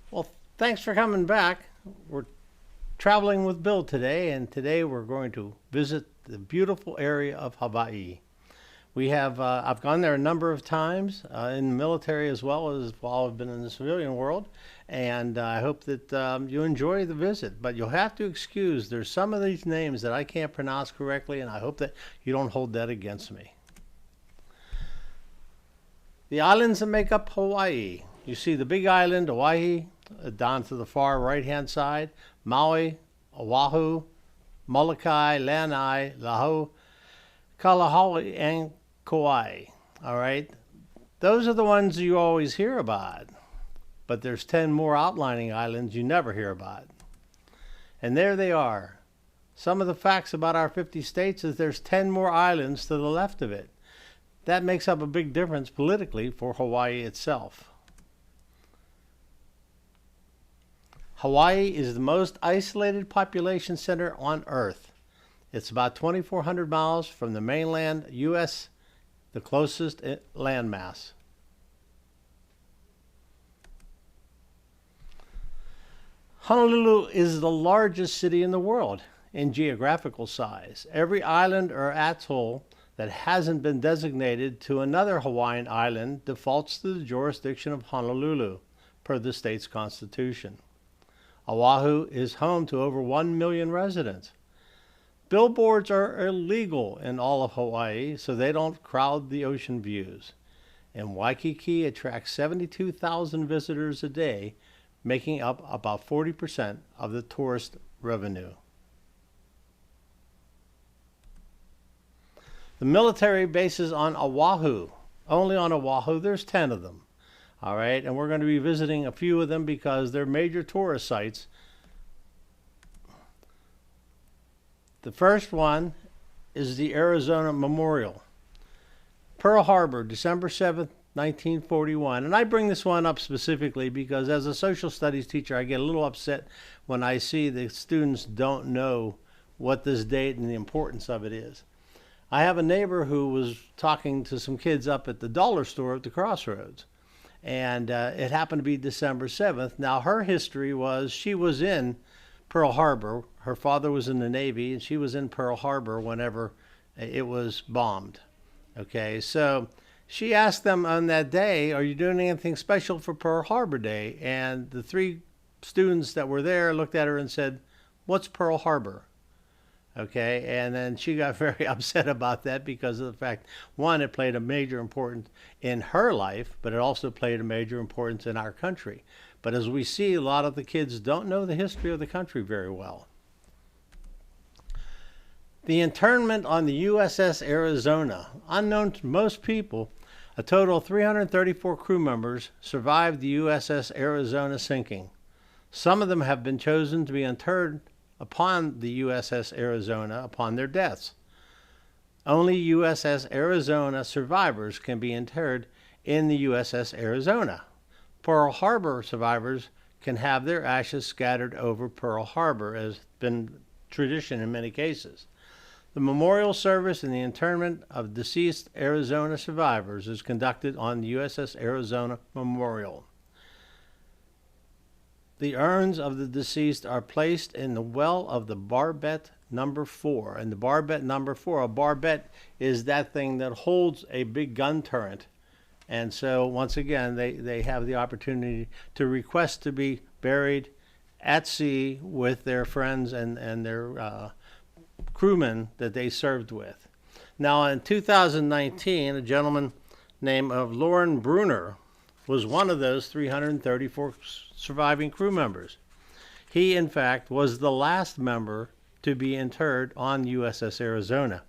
Well, thanks for coming back. We're traveling with Bill today, and today we're going to visit the beautiful area of Hawaii. I've gone there a number of times in the military as well as while I've been in the civilian world, and I hope that you enjoy the visit. But you'll have to excuse, there's some of these names that I can't pronounce correctly, and I hope that you don't hold that against me. The islands that make up Hawaii. You see the big island, Hawaii, down to the far right-hand side, Maui, Oahu, Molokai, Lanai, Lahu, Kalahari, and Kauai. All right, those are the ones you always hear about, but there's 10 more outlining islands you never hear about. And there they are. Some of the facts about our 50 states is there's 10 more islands to the left of it. That makes up a big difference politically for Hawaii itself. Hawaii is the most isolated population center on Earth. It's about 2,400 miles from the mainland U.S., the closest landmass. Honolulu is the largest city in the world in geographical size. Every island or atoll that hasn't been designated to another Hawaiian island defaults to the jurisdiction of Honolulu, per the state's constitution. Oahu is home to over 1 million residents. Billboards are illegal in all of Hawaii, so they don't crowd the ocean views. And Waikiki attracts 72,000 visitors a day, making up about 40% of the tourist revenue. The military bases on Oahu. Only on Oahu, there's 10 of them. All right, and we're going to be visiting a few of them because they're major tourist sites. The first one is the Arizona Memorial. Pearl Harbor, December 7th, 1941. And I bring this one up specifically because as a social studies teacher, I get a little upset when I see the students don't know what this date and the importance of it is. I have a neighbor who was talking to some kids up at the dollar store at the crossroads. And it happened to be December 7th. Now, her history was she was in Pearl Harbor. Her father was in the Navy, and she was in Pearl Harbor whenever it was bombed. Okay, so she asked them on that day, are you doing anything special for Pearl Harbor Day? And the 3 students that were there looked at her and said, what's Pearl Harbor? Okay, and then she got very upset about that because of the fact, one, it played a major importance in her life, but it also played a major importance in our country. But as we see, a lot of the kids don't know the history of the country very well. The internment on the USS Arizona. Unknown to most people, a total of 334 crew members survived the USS Arizona sinking. Some of them have been chosen to be interred upon the USS Arizona upon their deaths. Only USS Arizona survivors can be interred in the USS Arizona. Pearl Harbor survivors can have their ashes scattered over Pearl Harbor, as has been tradition in many cases. The memorial service and the internment of deceased Arizona survivors is conducted on the USS Arizona Memorial. The urns of the deceased are placed in the well of the barbette number 4. And the barbette number 4, a barbette is that thing that holds a big gun turret. And so once again, they have the opportunity to request to be buried at sea with their friends and their crewmen that they served with. Now in 2019, a gentleman named Lauren Bruner was one of those 334 surviving crew members. He, in fact, was the last member to be interred on USS Arizona.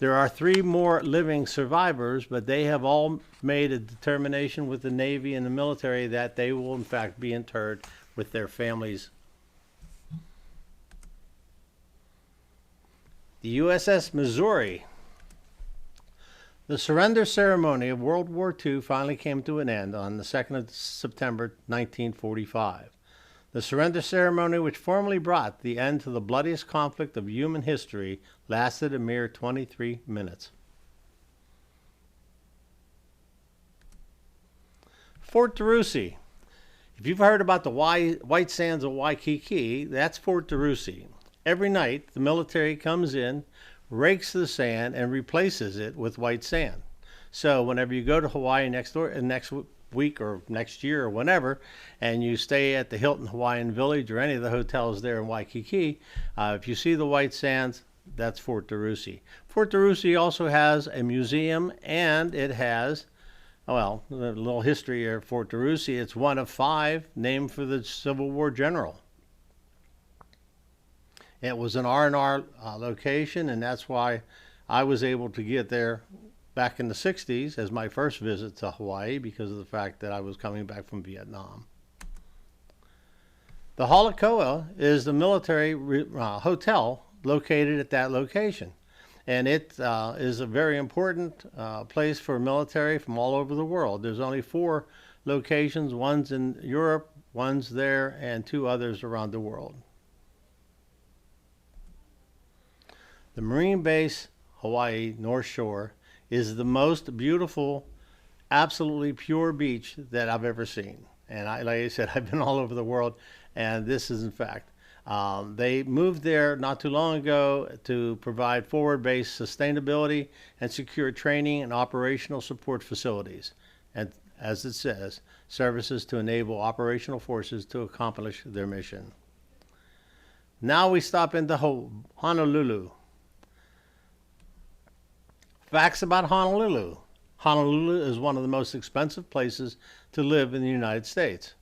There are 3 more living survivors, but they have all made a determination with the Navy and the military that they will, in fact, be interred with their families. The USS Missouri. The surrender ceremony of World War II finally came to an end on the 2nd of September 1945. The surrender ceremony, which formally brought the end to the bloodiest conflict of human history, lasted a mere 23 minutes. Fort DeRussy. If you've heard about the White Sands of Waikiki, that's Fort DeRussy. Every night, the military comes in, rakes the sand, and replaces it with white sand. So whenever you go to Hawaii next week or next year or whenever, and you stay at the Hilton Hawaiian Village or any of the hotels there in Waikiki, if you see the white sands, that's Fort DeRussy. Fort DeRussy also has a museum, and it has, well, a little history of Fort DeRussy. It's one of 5 named for the Civil War general. It was an R&R location, and that's why I was able to get there back in the 60s as my first visit to Hawaii, because of the fact that I was coming back from Vietnam. The Halakoa is the military hotel located at that location, and it is a very important place for military from all over the world. There's only 4 locations, one's in Europe, one's there, and 2 others around the world. The Marine Base Hawaii North Shore is the most beautiful, absolutely pure beach that I've ever seen. And like I said, I've been all over the world, and this is in fact. They moved there not too long ago to provide forward-based sustainability and secure training and operational support facilities. And as it says, services to enable operational forces to accomplish their mission. Now we stop into Honolulu. Facts about Honolulu. Honolulu is one of the most expensive places to live in the United States.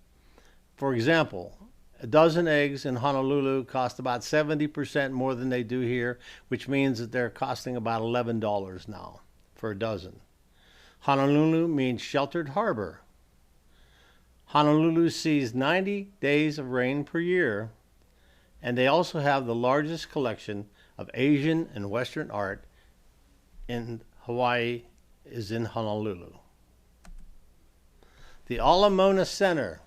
For example, a dozen eggs in Honolulu cost about 70% more than they do here, which means that they're costing about $11 now for a dozen. Honolulu means sheltered harbor. Honolulu sees 90 days of rain per year, and they also have the largest collection of Asian and Western art in Hawaii is in Honolulu. The Ala Moana Center.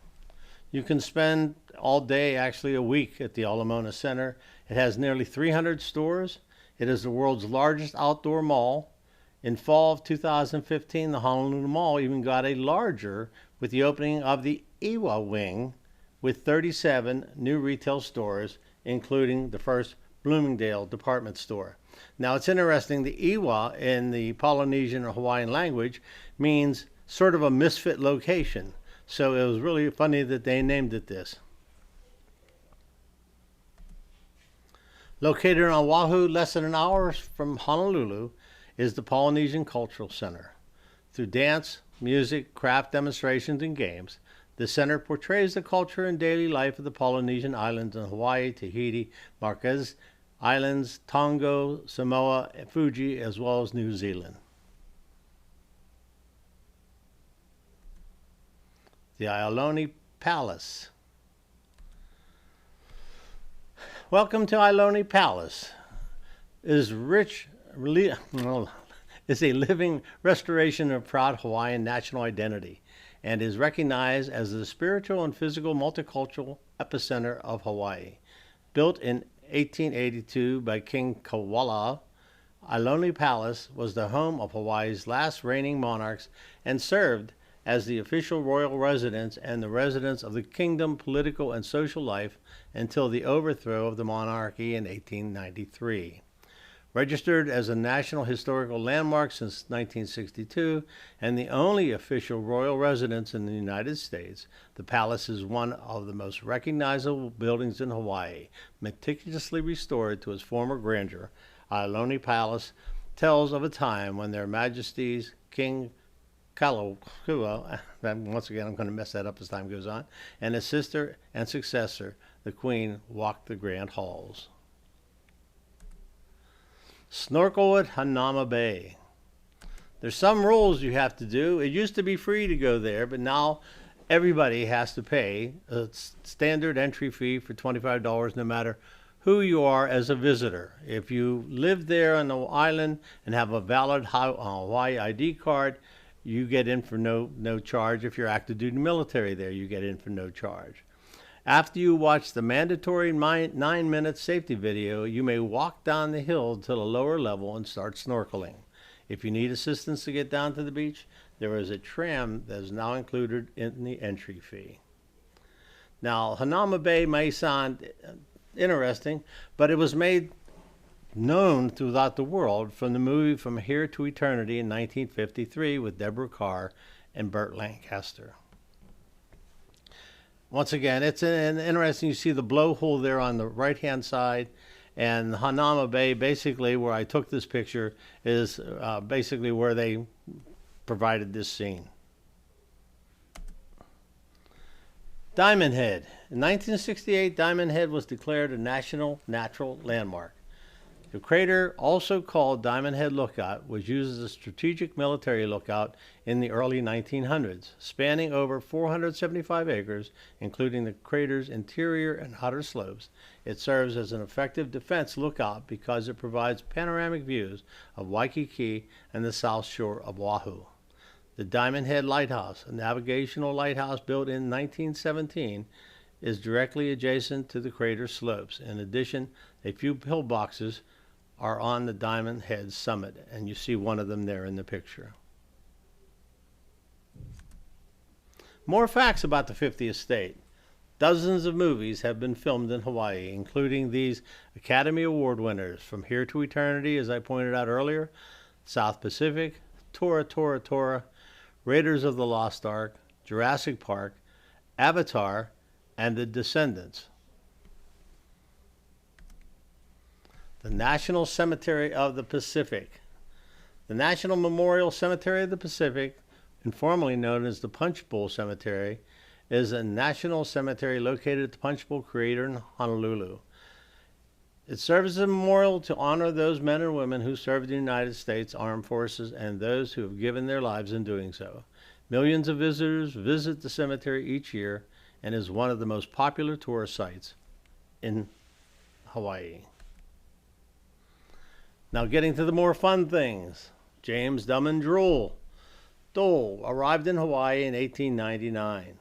You can spend all day, actually a week, at the Ala Moana Center. It has nearly 300 stores. It is the world's largest outdoor mall. In fall of 2015, the Honolulu Mall even got a larger with the opening of the Iwa Wing with 37 new retail stores, including the first Bloomingdale department store. Now it's interesting, the Iwa in the Polynesian or Hawaiian language means sort of a misfit location. So it was really funny that they named it this. Located on Oahu, less than an hour from Honolulu, is the Polynesian Cultural Center. Through dance, music, craft demonstrations, and games, the center portrays the culture and daily life of the Polynesian islands in Hawaii, Tahiti, Marquesas Islands, Tonga, Samoa, Fiji, as well as New Zealand. The Ailoni Palace. Welcome to Ailoni Palace. It is is a living restoration of proud Hawaiian national identity and is recognized as the spiritual and physical multicultural epicenter of Hawaii. Built in 1882 by King Kauala, Ailoni Palace was the home of Hawaii's last reigning monarchs and served as the official royal residence and the residence of the kingdom political and social life until the overthrow of the monarchy in 1893. Registered as a National Historical Landmark since 1962 and the only official royal residence in the United States, the palace is one of the most recognizable buildings in Hawaii. Meticulously restored to its former grandeur, Ailoni Palace tells of a time when Their Majesties King Kalakua, once again I'm going to mess that up as time goes on, and his sister and successor, the Queen, walked the grand halls. Snorkel at Hanauma Bay. There's some rules you have to do. It used to be free to go there, but now everybody has to pay a standard entry fee for $25 no matter who you are as a visitor. If you live there on the island and have a valid Hawaii ID card, you get in for no charge. If you're active duty military there, you get in for no charge. After you watch the mandatory 9-minute safety video, you may walk down the hill to the lower level and start snorkeling. If you need assistance to get down to the beach, there is a tram that is now included in the entry fee. Now, Hanauma Bay may sound interesting, but it was made known throughout the world from the movie From Here to Eternity in 1953 with Deborah Kerr and Burt Lancaster. Once again, it's an interesting. You see the blowhole there on the right-hand side, and Hanauma Bay, basically where I took this picture, is basically where they provided this scene. Diamond Head. In 1968, Diamond Head was declared a National Natural Landmark. The crater, also called Diamond Head Lookout, was used as a strategic military lookout in the early 1900s, spanning over 475 acres, including the crater's interior and outer slopes. It serves as an effective defense lookout because it provides panoramic views of Waikiki and the south shore of Oahu. The Diamond Head Lighthouse, a navigational lighthouse built in 1917, is directly adjacent to the crater slopes. In addition, a few pillboxes are on the Diamond Head summit, and you see one of them there in the picture. More facts about the 50th state. Dozens of movies have been filmed in Hawaii, including these Academy Award winners: From Here to Eternity, as I pointed out earlier, South Pacific, Tora Tora Tora, Raiders of the Lost Ark, Jurassic Park, Avatar, and The Descendants. The National Cemetery of the Pacific. The National Memorial Cemetery of the Pacific, informally known as the Punch Bowl Cemetery, is a national cemetery located at the Punch Bowl Crater in Honolulu. It serves as a memorial to honor those men and women who served in the United States Armed Forces and those who have given their lives in doing so. Millions of visitors visit the cemetery each year and is one of the most popular tourist sites in Hawaii. Now getting to the more fun things. James Drummond Dole arrived in Hawaii in 1899.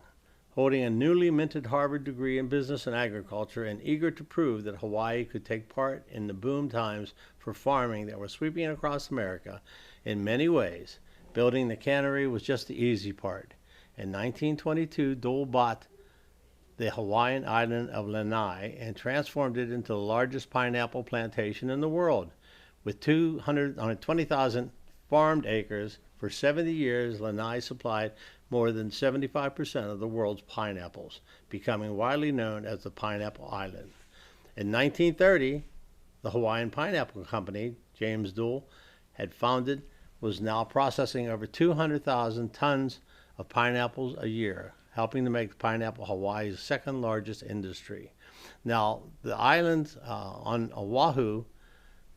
Holding a newly minted Harvard degree in business and agriculture and eager to prove that Hawaii could take part in the boom times for farming that were sweeping across America in many ways, building the cannery was just the easy part. In 1922, Dole bought the Hawaiian island of Lanai and transformed it into the largest pineapple plantation in the world. With 20,000 farmed acres, for 70 years, Lanai supplied more than 75% of the world's pineapples, becoming widely known as the Pineapple Island. In 1930, the Hawaiian Pineapple Company, James Dole had founded, was now processing over 200,000 tons of pineapples a year, helping to make pineapple Hawaii's second largest industry. Now, the island on Oahu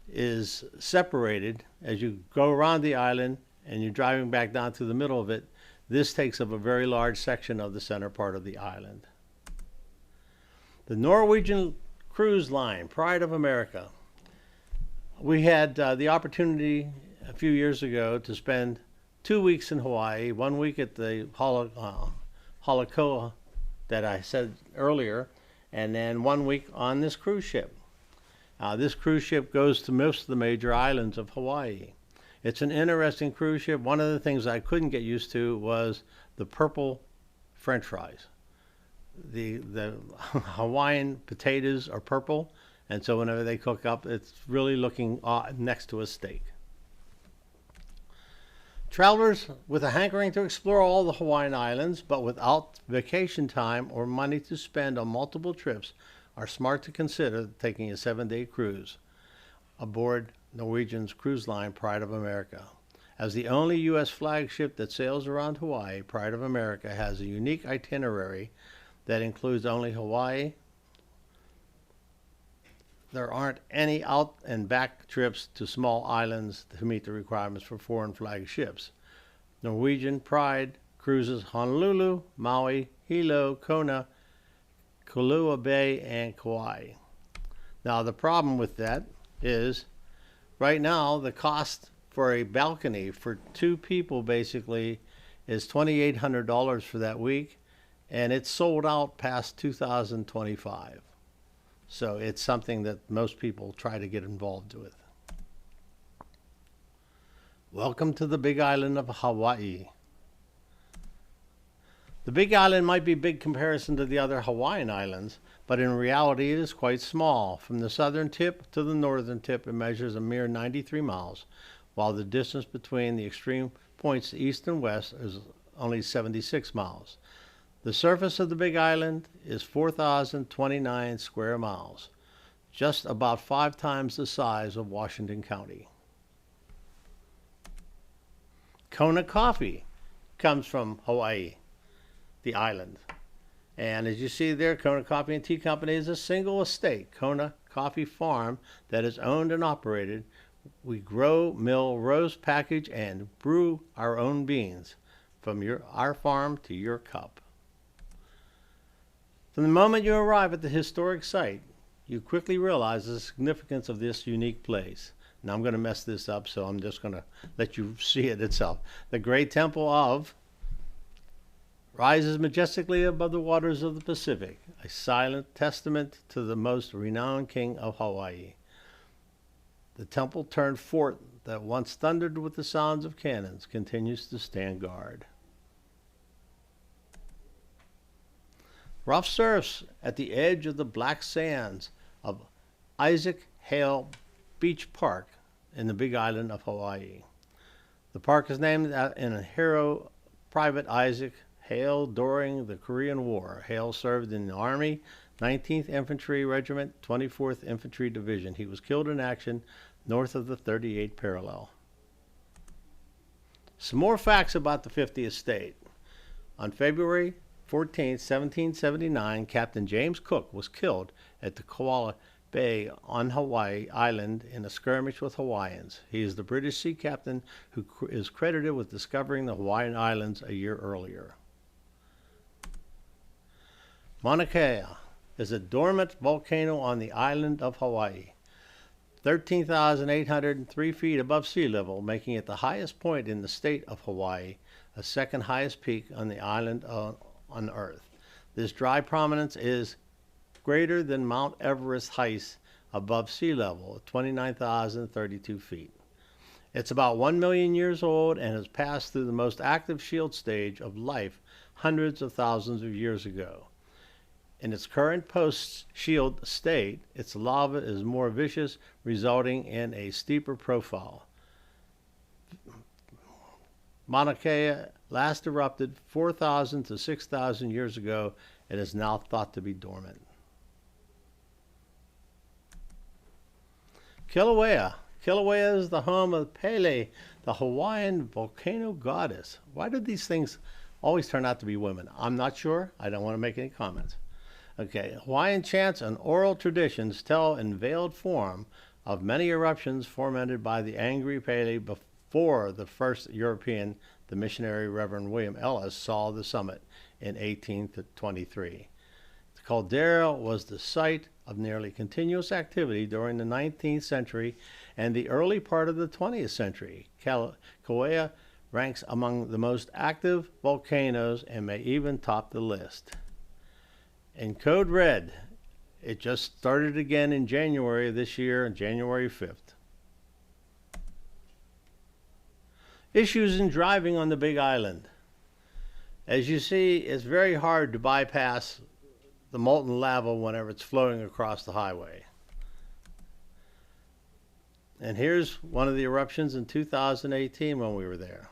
is separated as you go around the island and you're driving back down to the middle of it. This takes up a very large section of the center part of the island. The Norwegian Cruise Line, Pride of America. We had the opportunity a few years ago to spend 2 weeks in Hawaii, 1 week at the Holokoa that I said earlier, and then 1 week on this cruise ship. This cruise ship goes to most of the major islands of Hawaii. It's an interesting cruise ship. One of the things I couldn't get used to was the purple French fries. The Hawaiian potatoes are purple, and so whenever they cook up, it's really looking next to a steak. Travelers with a hankering to explore all the Hawaiian Islands, but without vacation time or money to spend on multiple trips, are smart to consider taking a 7-day cruise aboard Norwegian's cruise line Pride of America. As the only U.S. flagship that sails around Hawaii, Pride of America has a unique itinerary that includes only Hawaii. There aren't any out and back trips to small islands to meet the requirements for foreign flag ships. Norwegian Pride cruises Honolulu, Maui, Hilo, Kona, Kailua Bay, and Kauai. Now the problem with that is right now the cost for a balcony for 2 people basically is $2,800 for that week, and it's sold out past 2025. So it's something that most people try to get involved with. Welcome to the Big Island of Hawaii. The Big Island might be big comparison to the other Hawaiian islands, but in reality it is quite small. From the southern tip to the northern tip, it measures a mere 93 miles, while the distance between the extreme points east and west is only 76 miles. The surface of the Big Island is 4,029 square miles, just about 5 times the size of Washington County. Kona coffee comes from Hawaii, the island. And as you see there, Kona Coffee and Tea Company is a single estate, Kona Coffee Farm, that is owned and operated. We grow, mill, roast, package, and brew our own beans from our farm to your cup. From the moment you arrive at the historic site, you quickly realize the significance of this unique place. Now I'm going to mess this up, so I'm just going to let you see it itself. The Great Temple of rises majestically above the waters of the Pacific, a silent testament to the most renowned king of Hawaii. The temple turned fort that once thundered with the sounds of cannons continues to stand guard. Rough surfs at the edge of the black sands of Isaac Hale Beach Park in the Big Island of Hawaii. The park is named in hero Private Isaac Hale during the Korean War. Hale served in the Army, 19th Infantry Regiment, 24th Infantry Division. He was killed in action north of the 38th parallel. Some more facts about the 50th state. On February 14, 1779, Captain James Cook was killed at the Koala Bay on Hawaii Island in a skirmish with Hawaiians. He is the British sea captain who is credited with discovering the Hawaiian Islands a year earlier. Mauna Kea is a dormant volcano on the island of Hawaii, 13,803 feet above sea level, making it the highest point in the state of Hawaii, a second highest peak on the island on Earth. This dry prominence is greater than Mount Everest height above sea level, 29,032 feet. It's about 1 million years old and has passed through the most active shield stage of life hundreds of thousands of years ago. In its current post-shield state, its lava is more viscous, resulting in a steeper profile. Mauna Kea last erupted 4,000 to 6,000 years ago and is now thought to be dormant. Kilauea. Kilauea is the home of Pele, the Hawaiian volcano goddess. Why do these things always turn out to be women? I'm not sure. I don't want to make any comments. Okay, Hawaiian chants and oral traditions tell in veiled form of many eruptions fomented by the angry Pele before the first European, the missionary Reverend William Ellis, saw the summit in 1823. The caldera was the site of nearly continuous activity during the 19th century and the early part of the 20th century. Kilauea ranks among the most active volcanoes and may even top the list. In Code Red, it just started again in January of this year, on January 5th. Issues in driving on the Big Island. As you see, it's very hard to bypass the molten lava whenever it's flowing across the highway. And here's one of the eruptions in 2018 when we were there.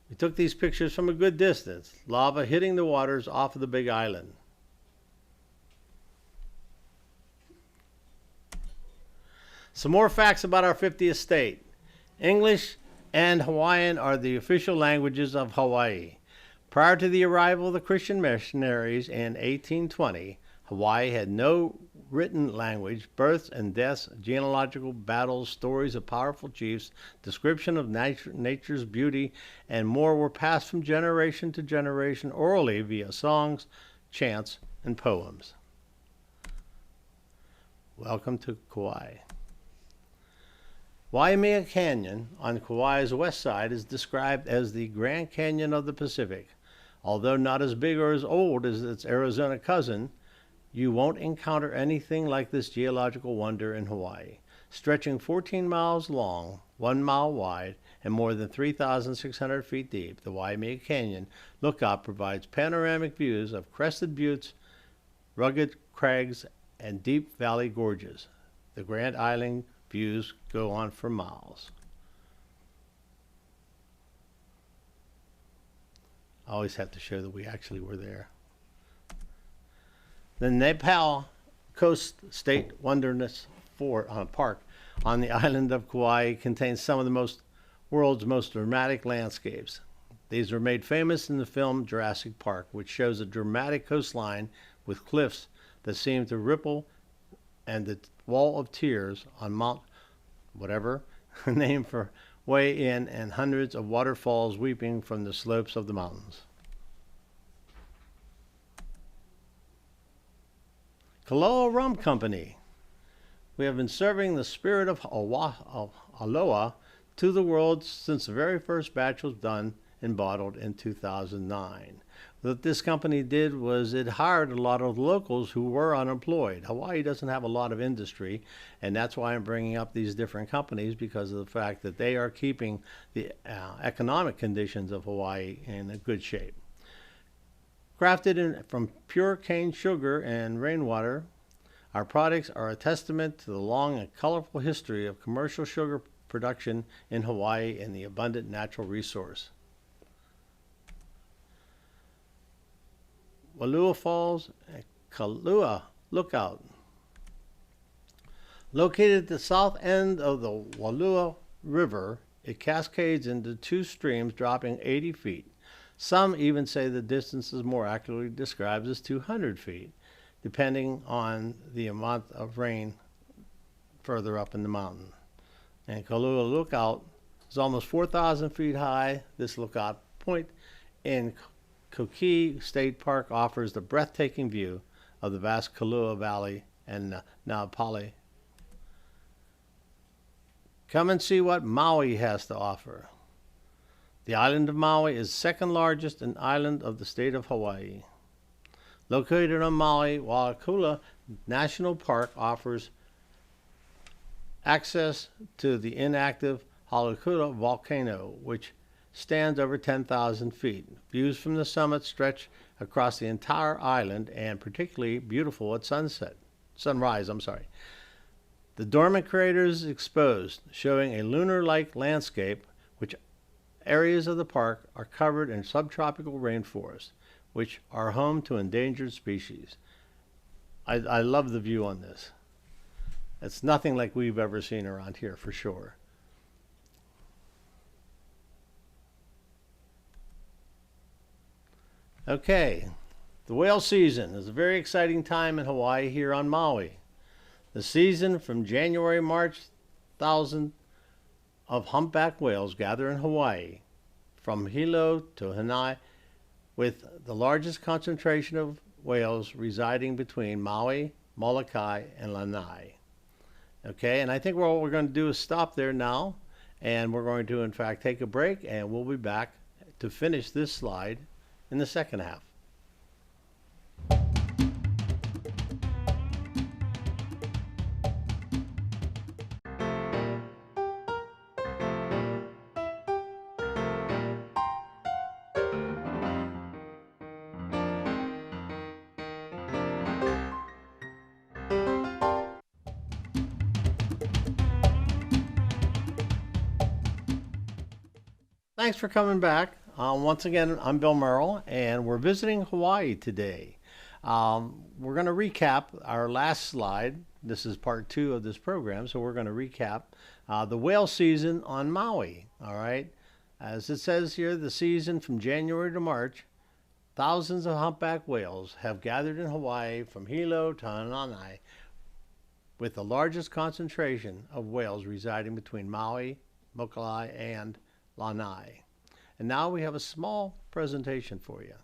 We took these pictures from a good distance, lava hitting the waters off of the Big Island. Some more facts about our 50th state. English and Hawaiian are the official languages of Hawaii. Prior to the arrival of the Christian missionaries in 1820, Hawaii had no written language. Births and deaths, genealogical battles, stories of powerful chiefs, description of nature's beauty, and more were passed from generation to generation orally via songs, chants, and poems. Welcome to Kauai. Waimea Canyon on Kauai's west side is described as the Grand Canyon of the Pacific. Although not as big or as old as its Arizona cousin, you won't encounter anything like this geological wonder in Hawaii. Stretching 14 miles long, 1 mile wide, and more than 3,600 feet deep, the Waimea Canyon Lookout provides panoramic views of crested buttes, rugged crags, and deep valley gorges. The Grand Island views go on for miles. I always have to show that we actually were there. The Nepal Coast State Wilderness Park on the island of Kauai contains some of the world's most dramatic landscapes. These were made famous in the film Jurassic Park, which shows a dramatic coastline with cliffs that seem to ripple and the Wall of Tears on Mount whatever, named for way in, and hundreds of waterfalls weeping from the slopes of the mountains. Kaloa Rum Company. We have been serving the spirit of Aloha to the world since the very first batch was done and bottled in 2009. What this company did was it hired a lot of locals who were unemployed. Hawaii doesn't have a lot of industry, and that's why I'm bringing up these different companies, because of the fact that they are keeping the economic conditions of Hawaii in a good shape. Crafted from pure cane sugar and rainwater, our products are a testament to the long and colorful history of commercial sugar production in Hawaii and the abundant natural resource. Walua Falls and Kalua Lookout. Located at the south end of the Walua River, it cascades into two streams dropping 80 feet. Some even say the distance is more accurately described as 200 feet, depending on the amount of rain further up in the mountain. And Kalua Lookout is almost 4,000 feet high. This lookout point in Koki State Park offers the breathtaking view of the vast Kalua Valley and Naupali. Come and see what Maui has to offer. The island of Maui is the second largest island of the state of Hawaii. Located on Maui, Waiakula National Park offers access to the inactive Halakula volcano, which stands over 10,000 feet. Views from the summit stretch across the entire island and particularly beautiful at sunrise. The dormant crater is exposed, showing a lunar-like landscape, which areas of the park are covered in subtropical rainforests, which are home to endangered species. I love the view on this. It's nothing like we've ever seen around here, for sure. Okay, the whale season is a very exciting time in Hawaii here on Maui. The season from January-March, thousands of humpback whales gather in Hawaii, from Hilo to Hanai, with the largest concentration of whales residing between Maui, Molokai, and Lanai. Okay, and I think what we're going to do is stop there now, and we're going to, in fact, take a break, and we'll be back to finish this slide in the second half. Thanks for coming back. Once again, I'm Bill Merrell, and we're visiting Hawaii today. We're going to recap our last slide. This is part 2 of this program, so we're going to recap the whale season on Maui. All right, as it says here, the season from January to March, thousands of humpback whales have gathered in Hawaii from Hilo to Hanai, with the largest concentration of whales residing between Maui, Molokai, and Lanai. And now we have a small presentation for you.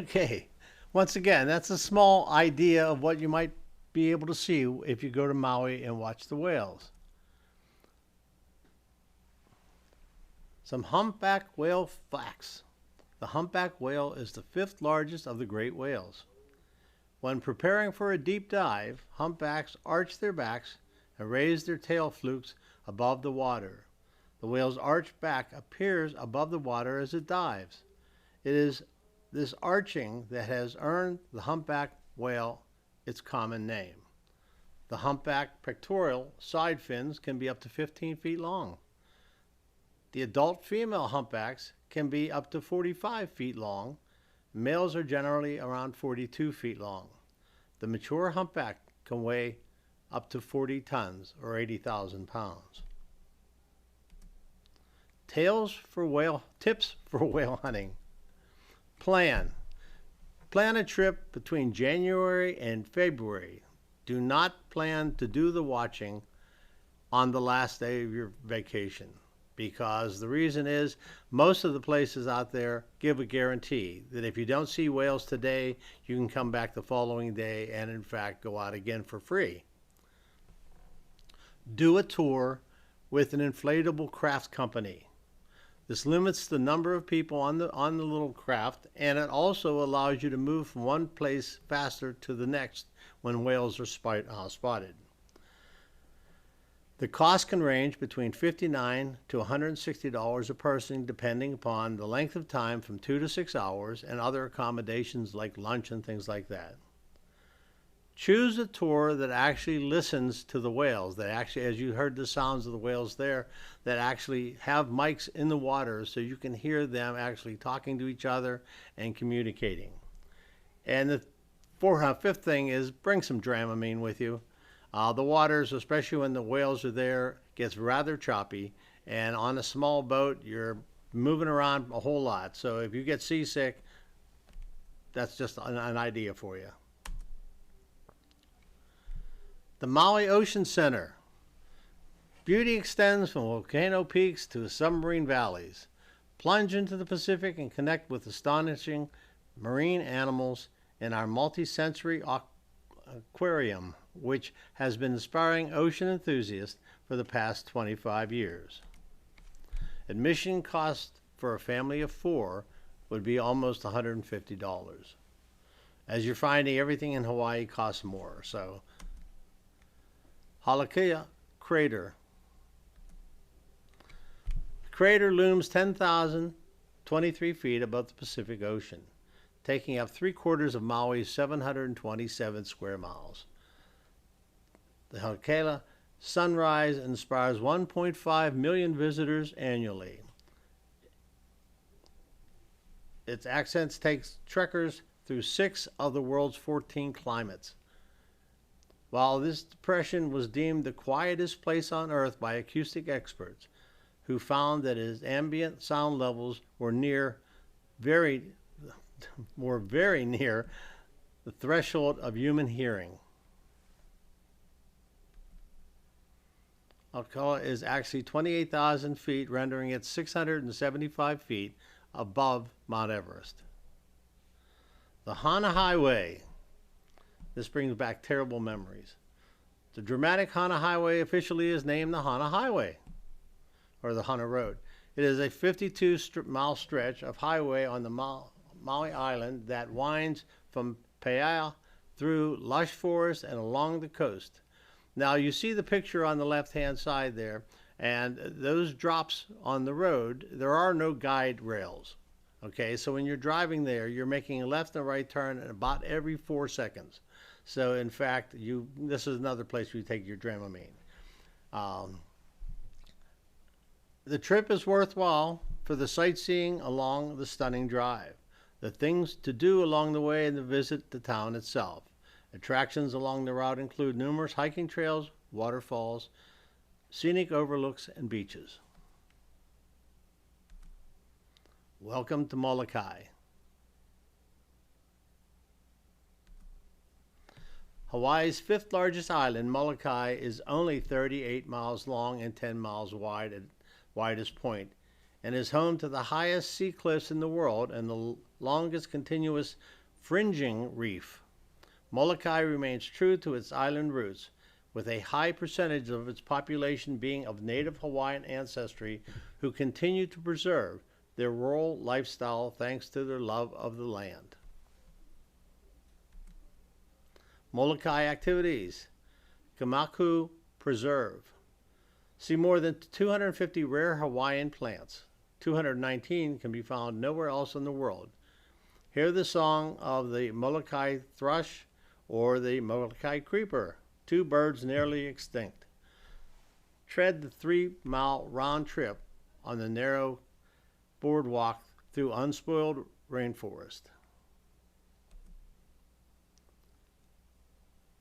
Okay, once again, that's a small idea of what you might be able to see if you go to Maui and watch the whales. Some humpback whale facts. The humpback whale is the fifth largest of the great whales. When preparing for a deep dive, humpbacks arch their backs and raise their tail flukes above the water. The whale's arched back appears above the water as it dives. It is this arching that has earned the humpback whale its common name. The humpback pectoral side fins can be up to 15 feet long. The adult female humpbacks can be up to 45 feet long. Males are generally around 42 feet long. The mature humpback can weigh up to 40 tons or 80,000 pounds. Tips for whale hunting. Plan a trip between January and February. Do not plan to do the watching on the last day of your vacation, because the reason is most of the places out there give a guarantee that if you don't see whales today, you can come back the following day and in fact go out again for free. Do a tour with an inflatable craft company. This limits the number of people on the little craft, and it also allows you to move from one place faster to the next when whales are spotted. The cost can range between $59 to $160 a person, depending upon the length of time from 2 to 6 hours and other accommodations like lunch and things like that. Choose a tour that actually listens to the whales, that actually, as you heard the sounds of the whales there, that actually have mics in the water so you can hear them actually talking to each other and communicating. And the fifth thing is bring some Dramamine with you. The waters, especially when the whales are there, gets rather choppy, and on a small boat you're moving around a whole lot. So if you get seasick, that's just an idea for you. The Maui Ocean Center. Beauty extends from volcano peaks to submarine valleys. Plunge into the Pacific and connect with astonishing marine animals in our multi-sensory aquarium, which has been inspiring ocean enthusiasts for the past 25 years. Admission cost for a family of 4 would be almost $150. As you're finding, everything in Hawaii costs more. So, Halakea Crater. The crater looms 10,023 feet above the Pacific Ocean, taking up 3/4 of Maui's 727 square miles. The Halakea sunrise inspires 1.5 million visitors annually. Its accents takes trekkers through 6 of the world's 14 climates. While this depression was deemed the quietest place on Earth by acoustic experts, who found that its ambient sound levels were very near the threshold of human hearing. Alcala is actually 28,000 feet, rendering it 675 feet above Mount Everest. The Hana Highway. This brings back terrible memories. The dramatic Hana Highway officially is named the Hana Highway, or the Hana Road. It is a 52-mile stretch of highway on the Maui Island that winds from Paia through lush forest and along the coast. Now you see the picture on the left-hand side there, and those drops on the road, there are no guide rails. Okay, so when you're driving there, you're making a left and right turn about every 4 seconds. So in fact, this is another place where you take your Dramamine. The trip is worthwhile for the sightseeing along the stunning drive. The things to do along the way and to visit the town itself. Attractions along the route include numerous hiking trails, waterfalls, scenic overlooks, and beaches. Welcome to Molokai. Hawaii's 5th largest island, Molokai, is only 38 miles long and 10 miles wide at widest point, and is home to the highest sea cliffs in the world and the longest continuous fringing reef. Molokai remains true to its island roots, with a high percentage of its population being of native Hawaiian ancestry who continue to preserve their rural lifestyle thanks to their love of the land. Molokai activities. Kamaku Preserve. See more than 250 rare Hawaiian plants. 219 can be found nowhere else in the world. Hear the song of the Molokai thrush or the Molokai creeper, two birds nearly extinct. Tread the 3-mile round trip on the narrow boardwalk through unspoiled rainforest.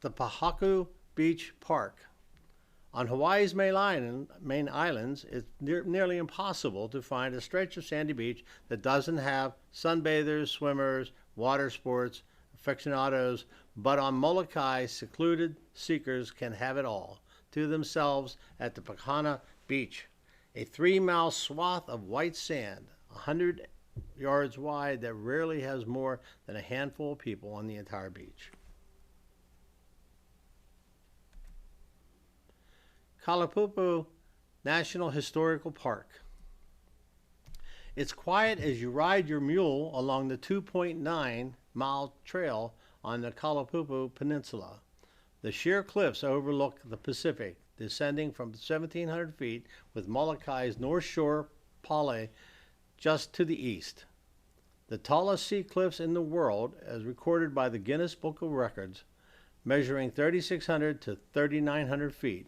The Pahaku Beach Park. On Hawaii's main islands, it's nearly impossible to find a stretch of sandy beach that doesn't have sunbathers, swimmers, water sports, aficionados, but on Molokai, secluded seekers can have it all to themselves at the Pakana Beach, a 3-mile swath of white sand, 100 yards wide, that rarely has more than a handful of people on the entire beach. Kalapupu National Historical Park. It's quiet as you ride your mule along the 2.9-mile trail on the Kalapupu Peninsula. The sheer cliffs overlook the Pacific, descending from 1,700 feet with Molokai's North Shore Pale just to the east. The tallest sea cliffs in the world, as recorded by the Guinness Book of Records, measuring 3,600 to 3,900 feet.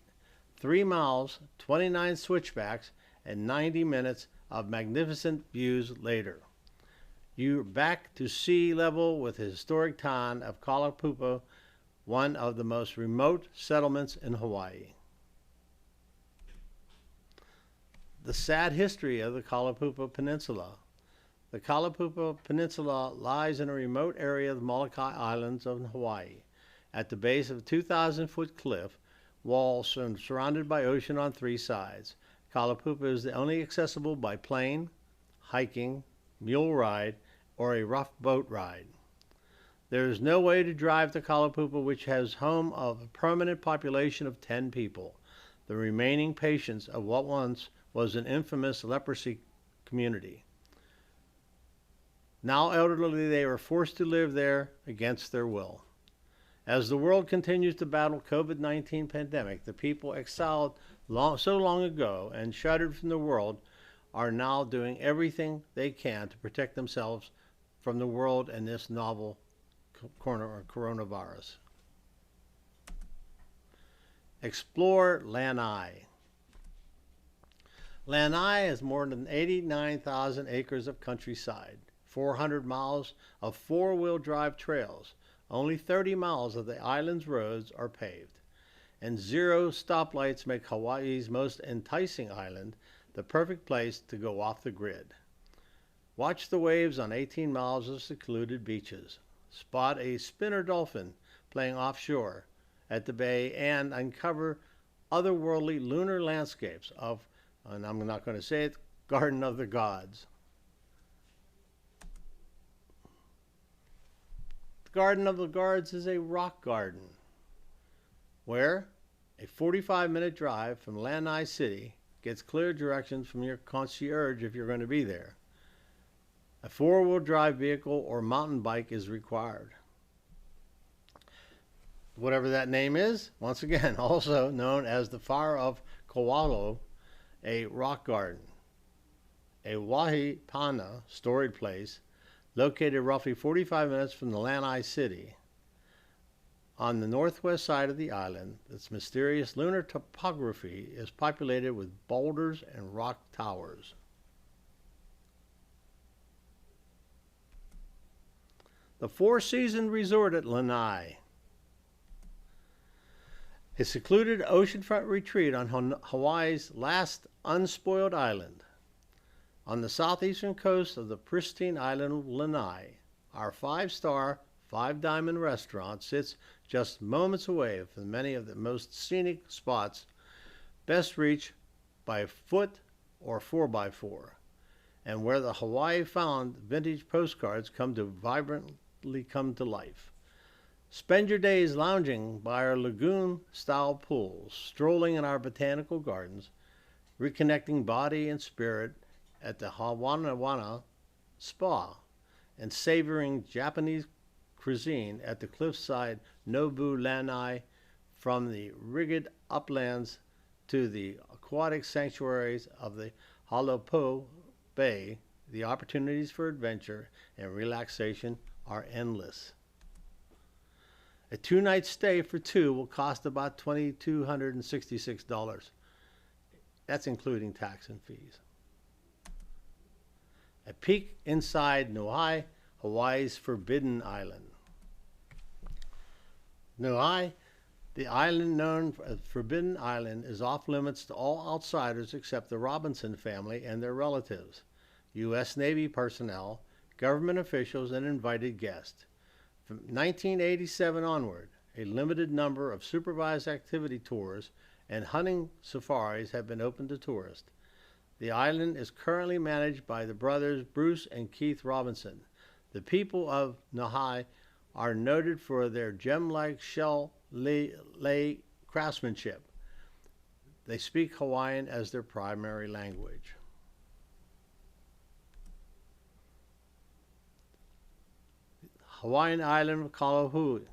3 miles, 29 switchbacks, and 90 minutes of magnificent views later. You're back to sea level with the historic town of Kalapupu, one of the most remote settlements in Hawaii. The sad history of the Kalapupu Peninsula. The Kalapupu Peninsula lies in a remote area of the Molokai Islands of Hawaii, at the base of a 2,000-foot cliff wall surrounded by ocean on 3 sides. Kalapupu is only accessible by plane, hiking, mule ride, or a rough boat ride. There is no way to drive to Kalapupu, which has home of a permanent population of 10 people, the remaining patients of what once was an infamous leprosy community. Now elderly, they were forced to live there against their will. As the world continues to battle COVID-19 pandemic, the people exiled so long ago and shuttered from the world are now doing everything they can to protect themselves from the world and this novel coronavirus. Explore Lanai. Lanai has more than 89,000 acres of countryside, 400 miles of 4-wheel drive trails. Only 30 miles of the island's roads are paved, and 0 stoplights make Hawaii's most enticing island the perfect place to go off the grid. Watch the waves on 18 miles of secluded beaches. Spot a spinner dolphin playing offshore at the bay and uncover otherworldly lunar landscapes of, and I'm not going to say it, Garden of the Gods. Garden of the Gods is a rock garden where a 45-minute drive from Lanai City gets clear directions from your concierge if you're going to be there. A 4-wheel drive vehicle or mountain bike is required. Whatever that name is, once again, also known as the Fire of Kawalo, a rock garden. A wahi pana, storied place, located roughly 45 minutes from the Lanai City. On the northwest side of the island, its mysterious lunar topography is populated with boulders and rock towers. The Four Seasons Resort at Lanai. A secluded oceanfront retreat on Hawaii's last unspoiled island. On the southeastern coast of the pristine island of Lanai, our 5-star, 5-diamond restaurant sits just moments away from many of the most scenic spots, best reached by foot or 4x4. and where the Hawaii found vintage postcards vibrantly come to life. Spend your days lounging by our lagoon-style pools, strolling in our botanical gardens, reconnecting body and spirit at the Hawana Spa, and savoring Japanese cuisine at the cliffside Nobu Lanai. From the rigid uplands to the aquatic sanctuaries of the Halopo Bay, the opportunities for adventure and relaxation are endless. A 2-night stay for two will cost about $2,266. That's including tax and fees. A peek inside Nauai, Hawaii's Forbidden Island. Nauai, the island known as Forbidden Island, is off limits to all outsiders except the Robinson family and their relatives, U.S. Navy personnel, government officials, and invited guests. From 1987 onward, a limited number of supervised activity tours and hunting safaris have been open to tourists. The island is currently managed by the brothers Bruce and Keith Robinson. The people of Nauai are noted for their gem-like shell lay craftsmanship. They speak Hawaiian as their primary language. Hawaiian island of Kalahui.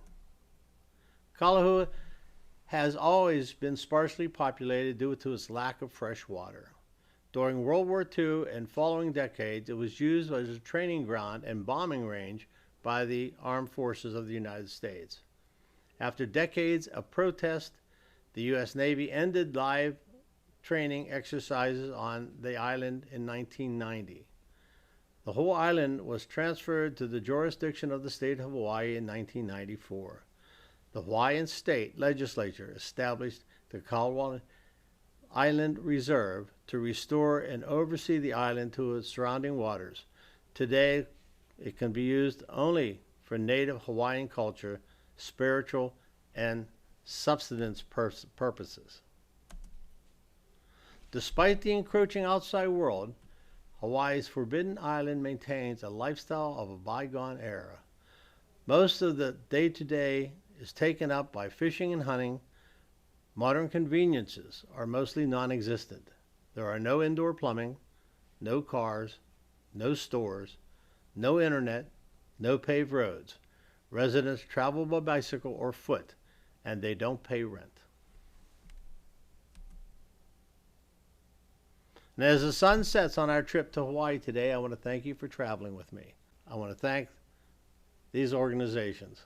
Kalahui has always been sparsely populated due to its lack of fresh water. During World War II and following decades, it was used as a training ground and bombing range by the armed forces of the United States. After decades of protest, the U.S. Navy ended live training exercises on the island in 1990. The whole island was transferred to the jurisdiction of the state of Hawaii in 1994. The Hawaiian state legislature established the Kalahui Island Reserve to restore and oversee the island to its surrounding waters. Today, it can be used only for native Hawaiian culture, spiritual, and subsistence purposes. Despite the encroaching outside world, Hawaii's Forbidden Island maintains a lifestyle of a bygone era. Most of the day-to-day is taken up by fishing and hunting. Modern conveniences are mostly non-existent. There are no indoor plumbing, no cars, no stores, no internet, no paved roads. Residents travel by bicycle or foot, and they don't pay rent. And as the sun sets on our trip to Hawaii today, I want to thank you for traveling with me. I want to thank these organizations.